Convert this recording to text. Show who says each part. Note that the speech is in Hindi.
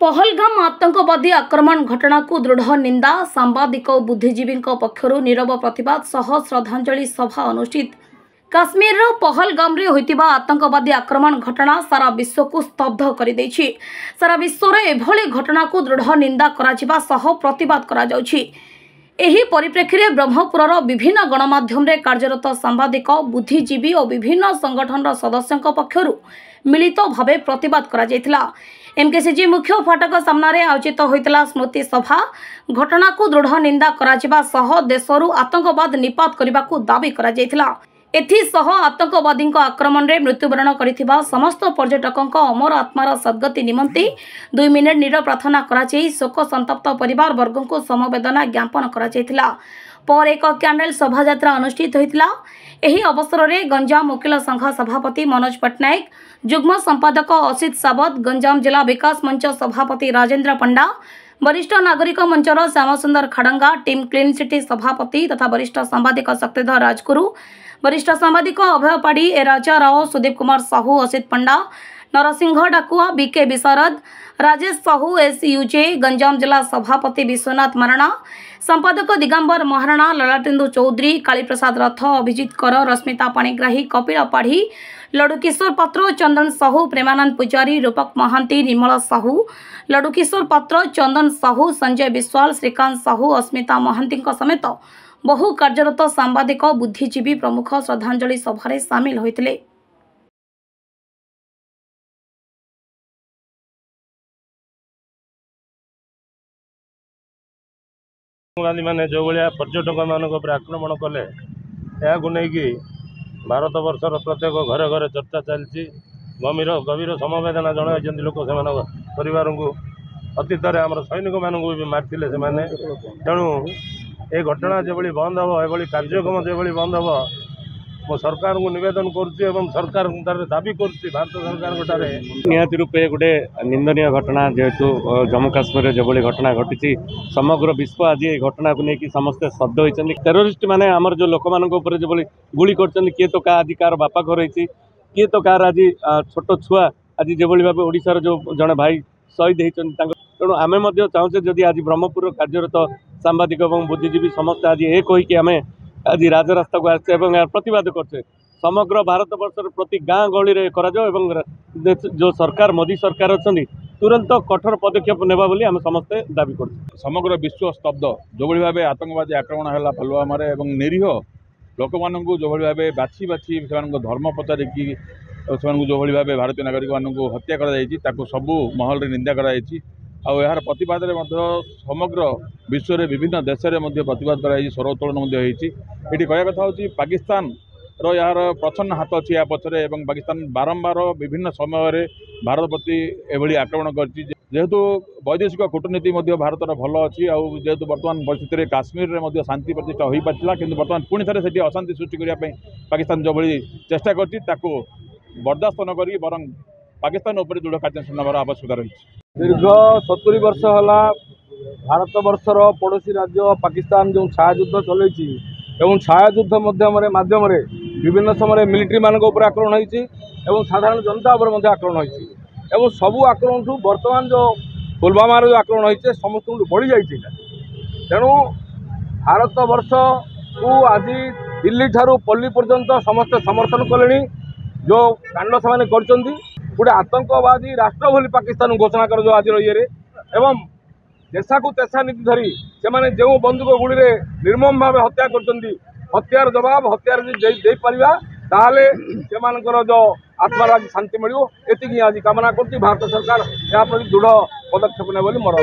Speaker 1: पहलगाम आतंकवादी आक्रमण घटना को दृढ़ निंदा सांबादिक और बुद्धिजीवी पक्षर नीरव प्रतिवाद सह श्रद्धांजलि सभा अनुष्ठित। काश्मीर पहलगाम रे होइतिबा आतंकवादी आक्रमण घटना सारा विश्व को स्तब्ध कर देछि। सारा विश्व रे एभली घटना को दृढ़ निंदा कराजिबा सह प्रतिवाद करा जाउछि। एही परिप्रेक्षी रे ब्रह्मपुरर विभिन्न गणमाध्यम रे कार्यरत सांबादिक बुद्धिजीवी और विभिन्न संगठन सदस्यों पक्षर मिलित भावे प्रतिवाद करा जायतिला। एमकेसीजी मुख्य फाटक सामने आयोजित होइतिला स्मृति सभा घटना को दृढ़ निंदा कराजिबा सह देशरू आतंकवाद निपात करबाकू दाबी करा जायतिला। एथिसह आतंकवादी आक्रमण में मृत्युवरण करिथिबा समस्त पर्यटकों अमर आत्मार सद्गति निमंते 2 मिनिट नीरव प्रार्थना कराई शोक संतप्त परिवार वर्ग को समवेदना ज्ञापन कराइथिला। पर एक कैंडल शोभायात्रा अनुष्ठित होइतिला। एही अवसर में गंजाम वकील संघ सभापति मनोज पट्टनायक, जुग्म संपादक असित सावत, गंजाम जिला विकास मंच सभापति राजेंद्र पंडा, वरिष्ठ नागरिक मंचर Shyamsundar Khadanga, team clean city सभापति तथा वरिष्ठ सांबादिक शक्तिधर राजगुरु, वरिष्ठ सांबादिक अभय पाड़ी, ए राजा राव, सुदीप कुमार साहू, असित पंडा, नरसिंह डाकुआ, बीके विशारद, राजेश साहू, एसयूजे, गंजाम जिला सभापति विश्वनाथ मरणा, संपादक दिगंबर महाराणा, ललाटेन्दु चौधरी, कालीप्रसाद रथ, अभिजित कर, रश्मिता पाणिग्राही, कपिल पाढ़ी, लडुकिशोर पात्र, चंदन साहू, प्रेमानंद पुजारी, रूपक महांती, निर्मल साहू, लडुकिशोर पात्र, चंदन साहू, संजय विश्वाल, श्रीकांत साहू, अस्मिता महांती समेत बहु कार्यरत सांबादिक बुद्धिजीवी प्रमुख श्रद्धांजलि सभा सामिल होइतिले।
Speaker 2: गांधी मैंने जो भाया पर्यटक मान आक्रमण कले या भारत वर्षर प्रत्येक घरे घरे चर्चा चलती। गभीर समवेदना जन लोक से परिवार को अतीत आम सैनिक मानक भी मारते से तेणु ये घटना जो बंद हम ये कार्यक्रम जो बंद हम मो सरकार को निवेदन करुँच सरकार दाबी करुँच भारत सरकार
Speaker 3: निहाती रूपे गोटे निंदनीय घटना जेहेतु जम्मू काश्मीर जो घटना घटी समग्र विश्व आज ये घटना को लेकिन समस्ते शब्द होती। टेरोरिस्ट मैंने आमर जो लोक मान जो गुली कर किए तो क्या आज कार बापा घर रही किए तो कार आज छोट छुआ आज जो भाव ओडिशार जो जड़े भाई शहीद होती। तेणु आम चाहूचे जदि आज ब्रह्मपुर कार्यरत सांबादिक और बुद्धिजीवी समस्त आज एक होमें आज राजरास्ता को आसे प्रतिवाद करते समग्र भारत वर्षर प्रति गाँ गहली जो सरकार मोदी सरकार अच्छा तुरंत कठोर पदक्षेप नेबा बोली आम समस्ते दाबी कर।
Speaker 4: समग्र विश्व स्तब्ध जो भाव आतंकवादी आक्रमण है पुलवामा निरीह लोक मान जो भाव बाछी बाछी से धर्म पचारिकी से जो भाव भारतीय नागरिक मानक हत्या कर सबू महल निंदा कर यार प्रतिवाद समग्र विश्व में विभिन्न देश में प्रतिवाद कर स्वर उत्तोलन ये कहया कथा हूँ पाकिस्तान यार प्रच्छन्न हाथ अच्छी या पचर पाकिस्तान बारंबार विभिन्न समय भारत प्रति एभली आक्रमण करेतु वैदेशिक कूटनीति भारत भल अच्छी जेहेतु बर्तमान परिस्थिति काश्मीर में शांति प्रतिष्ठा हो पार्ला कि बर्तमान पुणी थे से अशांति सृष्टि करने पाकिस्तान जो चेष्टा कर बर्दास्त न करी बरं पाकिस्तान उपर दृढ़ कार्यानुष्ठान नेबार आवश्यकता रही।
Speaker 5: दीर्घ 70 वर्ष है भारत वर्षर पड़ोशी राज्य पाकिस्तान जो छायायुद्ध चलती छायायुद्ध मध्यम विभिन्न समय मिलिट्री मान आक्रमण होती साधारण जनता उपर आक्रमण होती सबू आक्रमण ठूँ बर्तमान जो पुलवामा जो आक्रमण होती समस्त बढ़ी जाइए। तेणु भारत वर्ष को आज दिल्ली ठारू पल्ली पर्यंत समस्त समर्थन कले जो कांड से कर गोटे आतंकवादी राष्ट्र बोली पाकिस्तान घोषणा कर आज ये एवं देशा को तेसा नीति धरी से जो बंदूक गुड़ी में निर्मम भाव हत्या कर हत्यार जवाब हत्यार दे पारिबा ताहले से जो आत्मार आज शांति मिलो एति आज कामना कर भारत सरकार यहाँ प्रति दृढ़ पदक्षेप ने बोली मोर।